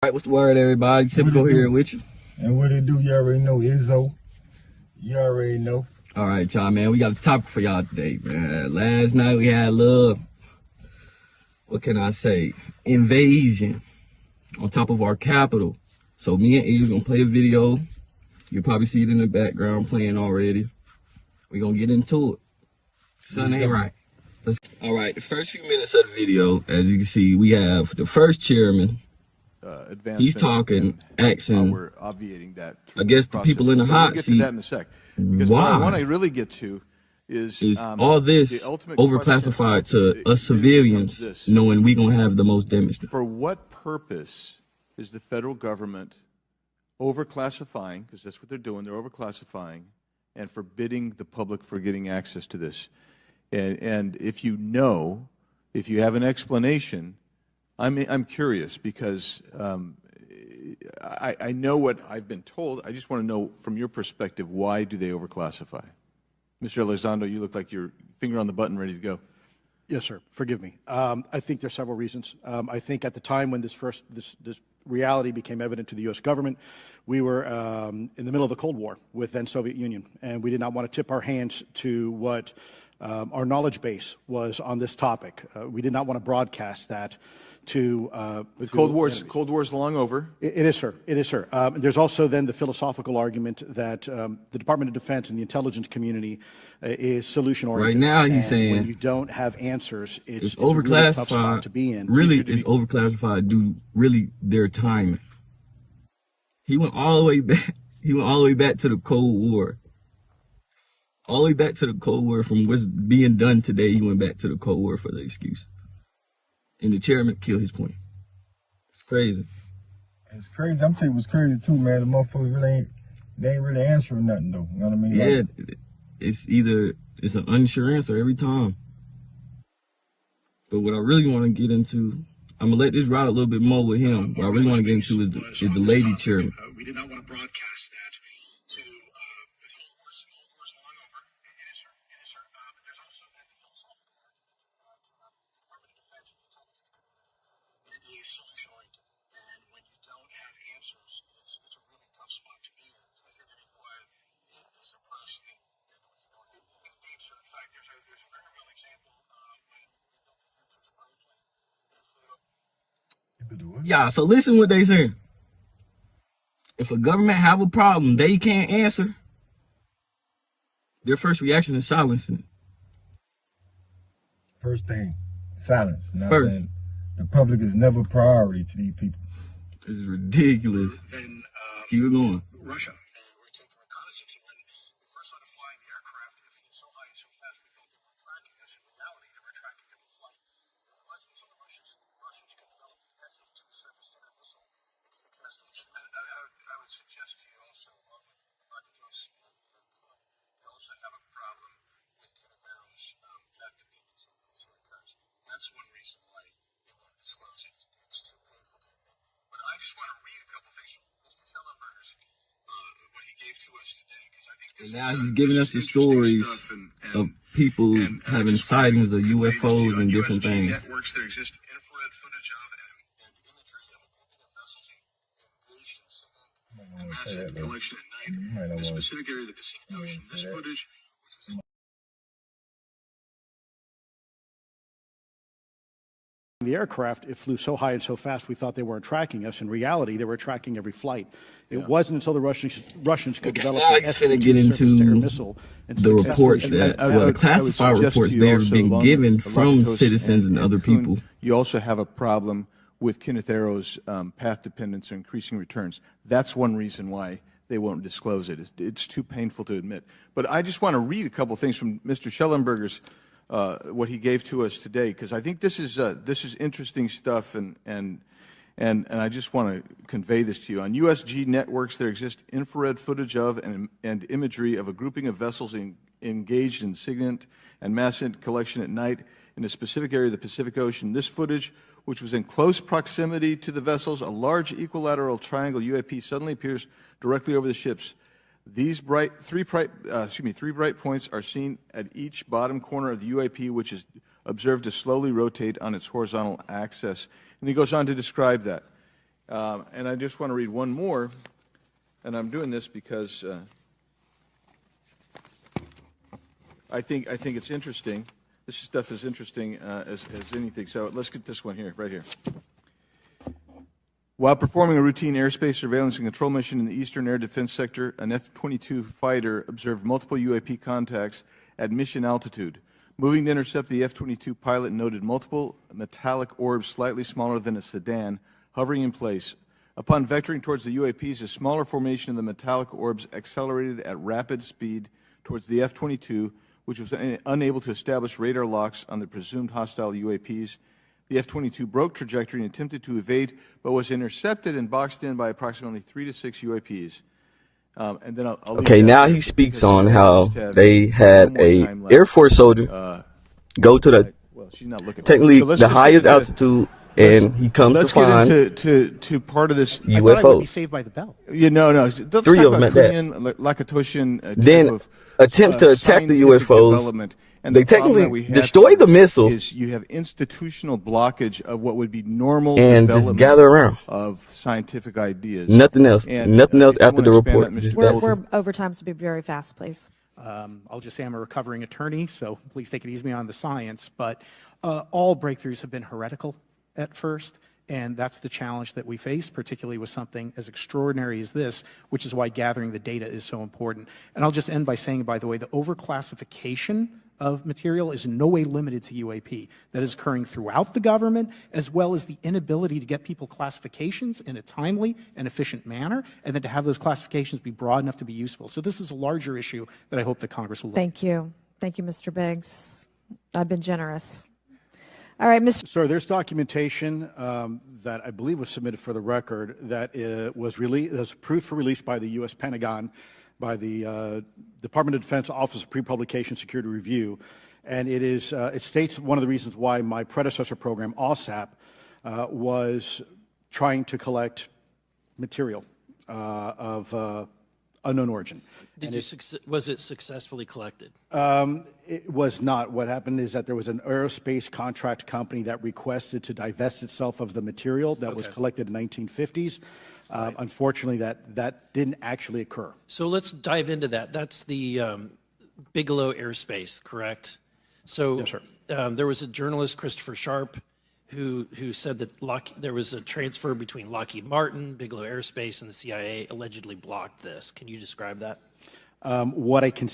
Right, what's the word, everybody? Typical here with you. And what it do, you already know, Izzo. You already know. All right, y'all, man. We got a topic for y'all today, man. Last night we had a little, what can I say, invasion on top of our capital. So me and Izzo gonna play a video. You'll probably see it in the background playing already. We're gonna get into it. Something ain't right. All right, the first few minutes of the video, as you can see, we have the first chairman. He's talking, asking, we're obviating that against the people in the hot seat. We'll get to that in a sec. Because what I want to really get to is all this overclassified to us civilians, knowing we gonna have the most damage. For what purpose is the federal government overclassifying? Because that's what they're doing. They're overclassifying and forbidding the public for getting access to this. And if you know, if you have an explanation, I'm curious because I know what I've been told. I just want to know from your perspective, why do they overclassify? Mr. Elizondo, you look like your finger on the button ready to go. Yes, sir. Forgive me. I think there's several reasons. I think at the time when this reality became evident to the U.S. government, we were in the middle of the Cold War with then Soviet Union, and we did not want to tip our hands to what our knowledge base was on this topic. We did not want to broadcast that to Cold War's long over. It is, sir. It is, sir. There's also then the philosophical argument that the Department of Defense and the intelligence community is solution-oriented. Right now, he's saying when you don't have answers, it's overclassified. A really tough spot to be in. Really, it's overclassified due really their timing. He went all the way back. He went all the way back to the Cold War. All the way back to the Cold War. From what's being done today, he went back to the Cold War for the excuse. And the chairman killed his point. It's crazy. It's crazy. I'm telling you what's crazy too, man. The motherfuckers really ain't really answering nothing though. You know what I mean? Yeah, it's an unsure answer every time. But what I really want to get into, I'm gonna let this ride a little bit more with him. What I really want to get into is the lady chairman. We did not want to broadcast that to the Cold War's long over. It is, sir. It is, sir. But there's also then the philosophical argument that the Department of Defense and the intelligence community is solution-oriented. And when you don't have answers, it's a really tough spot to be in. Specifically, what is approach that was going on. Indeed, sir. In fact, there's a very real example when we built the U-2 spy plane. Yeah, so listen what they saying. If a government have a problem they can't answer, their first reaction is silencing it. First thing, silence. You know First. what I'm saying? The public is never a priority to these people. This is ridiculous. Then Keep it going. Russia. And we're taking reconnaissance. And when we first started flying the aircraft, it flew so high and so fast we thought they were tracking us. In reality, they were tracking every flight. It wasn't until the Russians could develop the SA-2 surface-to-air missile. It's successfully. I would suggest to you also, along with Rocket Joe's, they also have a problem with Kenneth Arrow's death dependence on consumer cars. That's one reason why they won't disclose it. It's too painful to admit. But I just want to read a couple things from Mr. Schellenberger's, what he gave to us today, because I think this And now he's giving us the stories of people having sightings of UFOs and different things. Networks, there exist infrared footage of and imagery of a grouping of vessels engaged in signal and massive collection at night in a specific area of the Pacific Ocean. This footage, which was The aircraft, it flew so high and so fast we thought they weren't tracking us. In reality, they were tracking every flight. It wasn't until the Russians could develop now the he's going to get surface-to-air into missile and the reports that, the classified reports they are being given from citizens and other people. You also have a problem with Kenneth Arrow's path dependence or increasing returns. That's one reason why they won't disclose it. It's too painful to admit. But I just want to read a couple things from Mr. Schellenberger's what he gave to us today, because I think this is interesting stuff, and I just want to convey this to you. On USG networks, there exists infrared footage of and imagery of a grouping of vessels engaged in SIGINT and massive collection at night in a specific area of the Pacific Ocean. This footage, which was in close proximity to the vessels, a large equilateral triangle UAP suddenly appears directly over the ships. These three bright points are seen at each bottom corner of the UAP, which is observed to slowly rotate on its horizontal axis. And he goes on to describe that. And I just want to read one more, and I'm doing this because I think it's interesting. This stuff is interesting as anything. So let's get this one here, right here. While performing a routine airspace surveillance and control mission in the Eastern Air Defense Sector, an F-22 fighter observed multiple UAP contacts at mission altitude. Moving to intercept, the F-22 pilot noted multiple metallic orbs slightly smaller than a sedan hovering in place. Upon vectoring towards the UAPs, a smaller formation of the metallic orbs accelerated at rapid speed towards the F-22, which was unable to establish radar locks on the presumed hostile UAPs. The F-22 broke trajectory and attempted to evade, but was intercepted and boxed in by approximately 3 to 6 UAPs. And then I'll Okay, now he speaks on how they had a Air Force soldier go to the well, she's not looking. technically So let's the just highest get into- altitude, and he comes to Let's find get into part of this. I thought I would be UFOs. saved by the bell. Yeah, no. Let's Three talk of them about at that. Korean Lakatoshan type Then of, attempts to attack the scientific UFOs. development. And They the problem technically that we have destroy here the missile is you have institutional blockage of what would be normal and just development gather around. of scientific ideas. Nothing else. And, Nothing else if you after wanna the expand report. that, Mr. Just We're, that's we're it. over time, so be very fast, please. I'll just say I'm a recovering attorney, so please take it easy on the science. But all breakthroughs have been heretical at first, and that's the challenge that we face, particularly with something as extraordinary as this, which is why gathering the data is so important. And I'll just end by saying, by the way, the overclassification of material is in no way limited to UAP. That is occurring throughout the government, as well as the inability to get people classifications in a timely and efficient manner, and then to have those classifications be broad enough to be useful. So this is a larger issue that I hope that Congress will look at. Thank you. Thank you, Mr. Biggs. I've been generous. All right, Mr. Sir, there's documentation that I believe was submitted for the record that was approved for release by the U.S. Pentagon, by the Department of Defense Office of Pre-Publication Security Review, and it states one of the reasons why my predecessor program, OSAP, was trying to collect material of unknown origin. Was it successfully collected? It was not. What happened is that there was an aerospace contract company that requested to divest itself of the material that was collected in the 1950s. Unfortunately, that didn't actually occur. So let's dive into that. That's the Bigelow Airspace, correct? So Yes, sir. There was a journalist, Christopher Sharp, who said that there was a transfer between Lockheed Martin, Bigelow Airspace, and the CIA allegedly blocked this. Can you describe that? What I can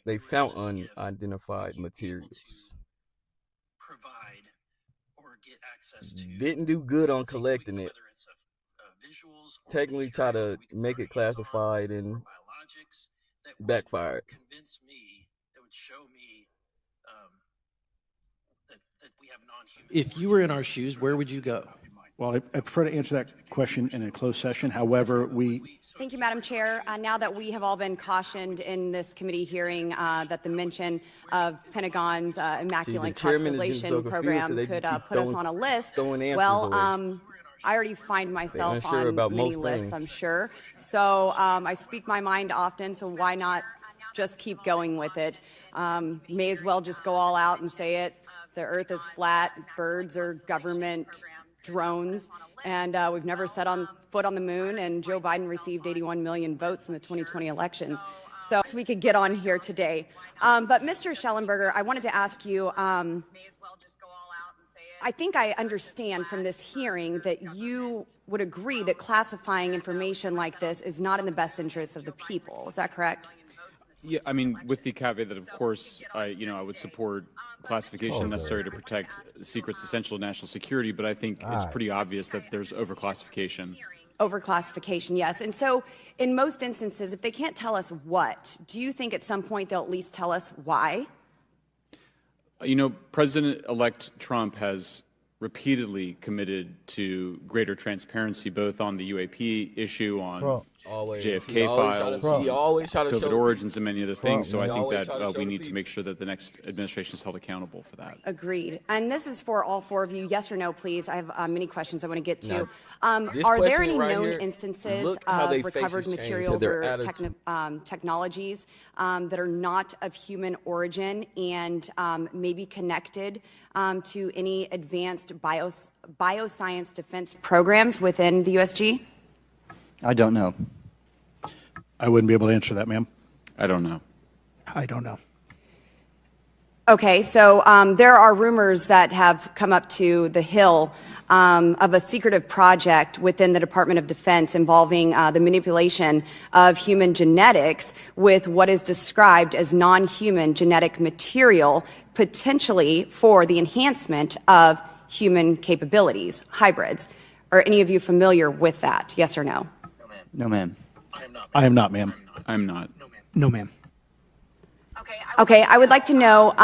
They found unidentified materials. Provide or get access to. Didn't do good on collecting it. Whether it's visuals or Technically try material to we can make put it our hands on, classified or and biologics that would backfired. convince me, that would show me that we have non-human. If you were in our shoes, where would you go? Well, I prefer to answer that question in a closed session. However, Thank you, Madam Chair. Now that we have all been cautioned in this committee hearing that the mention of Pentagon's immaculate chairman is getting so constellation confused, program so they could just keep put us on a list, throwing answers well, away. I already find myself unsure on about many most lists, things. I'm sure. So I speak my mind often, so why not just keep going with it? May as well just go all out and say it. The Earth is flat. Birds are government drones. And we've never set foot on the moon, and Joe Biden received 81 million votes in the 2020 election. so we could get on here today. But Mr. Schellenberger, I wanted to ask you, I think I understand from this hearing that you would agree that classifying information like this is not in the best interest of the people. Is that correct? Yeah, I mean, with the caveat that, of course, I would support classification necessary to protect secrets essential to national security, but I think it's pretty obvious that there's overclassification. Overclassification, yes. And so in most instances, if they can't tell us what, do you think at some point they'll at least tell us why? President-elect Trump has repeatedly committed to greater transparency, both on the UAP issue, on JFK files, COVID origins, and many other things. So I think that we need to make sure that the next administration is held accountable for that. Agreed. And this is for all four of you. Yes or no, please. I have many questions I want to get to. Are there any known instances of recovered materials or technologies that are not of human origin and maybe connected to any advanced bioscience defense programs within the USG? I don't know. I wouldn't be able to answer that, ma'am. I don't know. I don't know. Okay, so there are rumors that have come up to the Hill of a secretive project within the Department of Defense involving the manipulation of human genetics with what is described as non-human genetic material, potentially for the enhancement of human capabilities, hybrids. Are any of you familiar with that? Yes or no? No, ma'am. I am not, ma'am. I'm not. No, ma'am. Okay, I would like to know,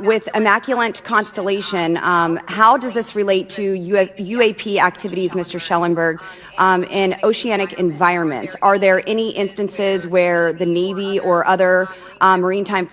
with Immaculate Constellation, how does this relate to UAP activities, Mr. Schellenberg, in oceanic environments? Are there any instances where the Navy or other maritime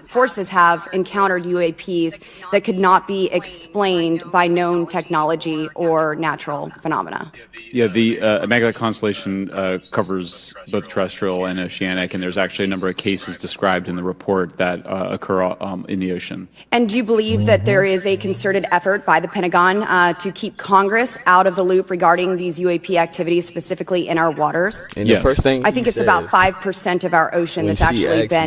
forces have encountered UAPs that could not be explained by known technology or natural phenomena? Yeah, the Immaculate Constellation covers both terrestrial and oceanic, and there's actually a number of cases described in the report that occur in the ocean. And do you believe that there is a concerted effort by the Pentagon to keep Congress out of the loop regarding these UAP activities, specifically in our waters? And yes. The first thing I think it's about 5% of our ocean that's actually been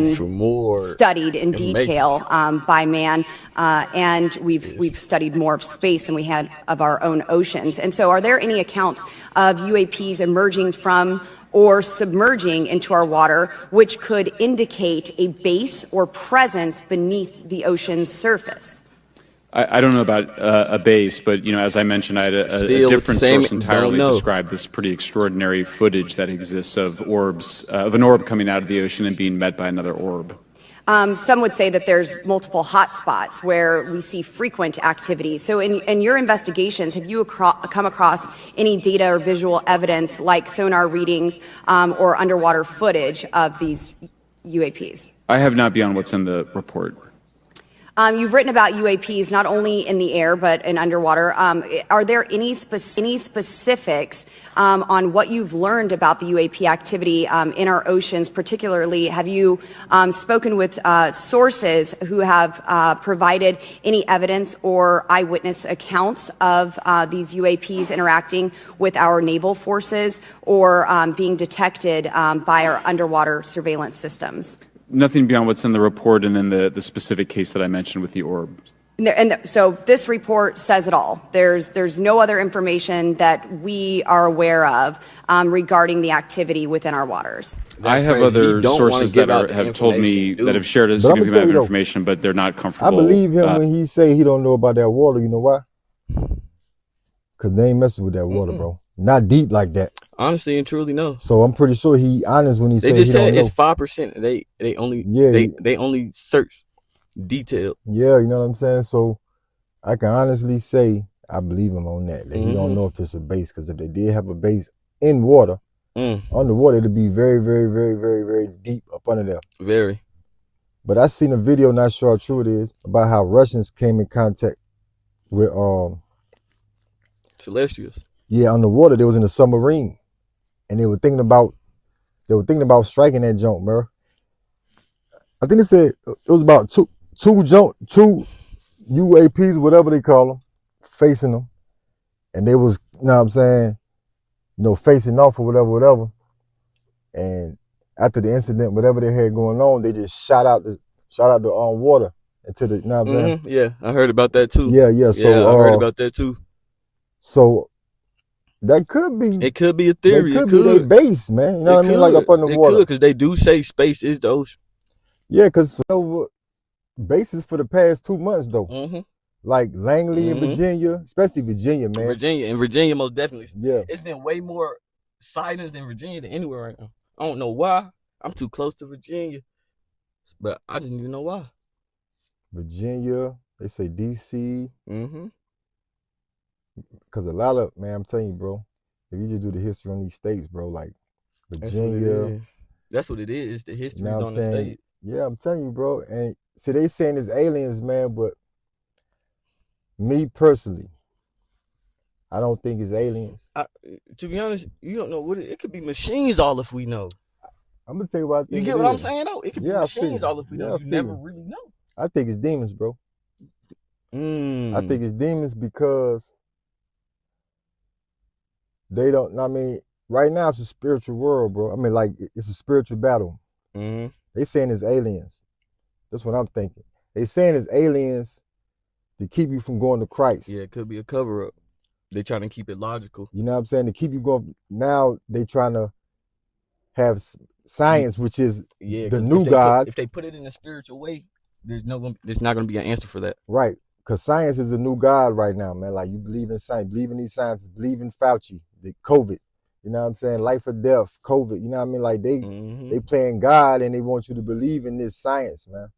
studied in detail by man, and we've studied more of space than we had of our own oceans. And so are there any accounts of UAPs emerging from or submerging into our water, which could indicate a base or presence beneath the ocean's surface? I don't know about a base, but as I mentioned, I had a different source entirely describe this pretty extraordinary footage that exists of orbs, of an orb coming out of the ocean and being met by another orb. Some would say that there's multiple hotspots where we see frequent activity. So in your investigations, have you come across any data or visual evidence like sonar readings or underwater footage of these UAPs? I have not beyond what's in the report. You've written about UAPs not only in the air but in underwater. Are there any specifics on what you've learned about the UAP activity in our oceans? Particularly, have you spoken with sources who have provided any evidence or eyewitness accounts of these UAPs interacting with our naval forces or being detected by our underwater surveillance systems? Nothing beyond what's in the report and then the specific case that I mentioned with the orbs. So this report says it all. There's no other information that we are aware of regarding the activity within our waters. I have other sources that have told me that have shared a significant amount of information, but they're not comfortable. I believe him when he say he don't know about that water. You know why? Because they ain't messing with that water, bro. Not deep like that. Honestly and truly, no. So I'm pretty sure he honest when he said they just he said don't it's know. 5%. They only search detail. Yeah, you know what I'm saying. So I can honestly say I believe him on that. He don't know if it's a base, because if they did have a base in water, underwater, it'd be very, very, very, very, very deep up under there. Very. But I seen a video, not sure how true it is, about how Russians came in contact with Celestials. Yeah, underwater. They was in a submarine, and they were thinking about striking that junk, bro. I think they said it was about two UAPs, whatever they call them, facing them, and they was, you know what I'm saying, facing off or whatever. And after the incident, whatever they had going on, they just shot out the water into the. You know what I'm saying? Yeah, I heard about that too. Yeah. So I heard about that too. So that could be. It could be a theory. It could be their base, man. You know what I mean? Like up on the water. It could, because they do say space is the ocean. Yeah, because bases for the past 2 months though. Like Langley in Virginia, especially Virginia, man. Virginia most definitely. Yeah. It's been way more sightings in Virginia than anywhere right now. I don't know why. I'm too close to Virginia, but I just need to know why. Virginia, they say DC. Because a lot of, man, I'm telling you, bro, if you just do the history on these states, bro, like Virginia. That's what it is. It's the history's on the states. Yeah, I'm telling you, bro. And see, they saying it's aliens, man, but me personally, I don't think it's aliens. To be honest, you don't know what it could be. Machines, all if we know. I'm gonna tell you what I think. You get what I'm saying, though? It could be machines, all if we know. You never really know. I think it's demons, bro. I think it's demons because they don't. I mean, right now it's a spiritual world, bro. I mean, like it's a spiritual battle. They saying it's aliens. That's what I'm thinking. They saying it's aliens to keep you from going to Christ. Yeah, it could be a cover up. They trying to keep it logical. You know what I'm saying? To keep you going. Now they trying to have science, which is the new God. If they put it in a spiritual way, there's not going to be an answer for that. Right. Because science is the new God right now, man. Like you believe in science, believe in these sciences, believe in Fauci, the COVID. You know what I'm saying? Life or death, COVID. You know what I mean? Like they playing God and they want you to believe in this science, man.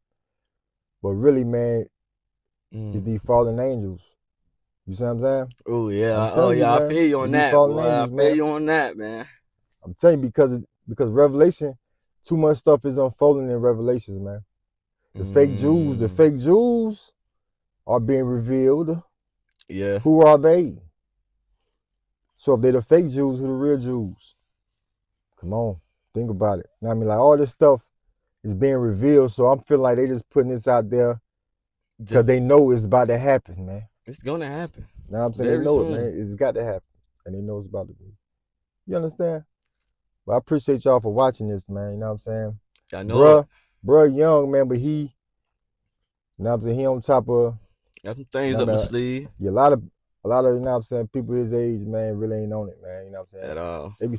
But really, man, it's these fallen angels. You see what I'm saying? Oh yeah. I feel you on that. I feel you on that, man. I'm telling you, because Revelation, too much stuff is unfolding in Revelations, man. The fake Jews are being revealed. Yeah. Who are they? So if they're the fake Jews, who the real Jews? Come on, think about it. You know what I mean? Like all this stuff is being revealed, so I'm feeling like they just putting this out there because they know it's about to happen, man. It's gonna happen. You know what I'm saying? They know it, man. It's got to happen. And they know it's about to be. You understand? But I appreciate y'all for watching this, man. You know what I'm saying? I know. Bruh young, man, but he, you know what I'm saying, he on top of. Got some things up his sleeve. Yeah, a lot of, you know what I'm saying, people his age, man, really ain't on it, man. You know what I'm saying? At all. They be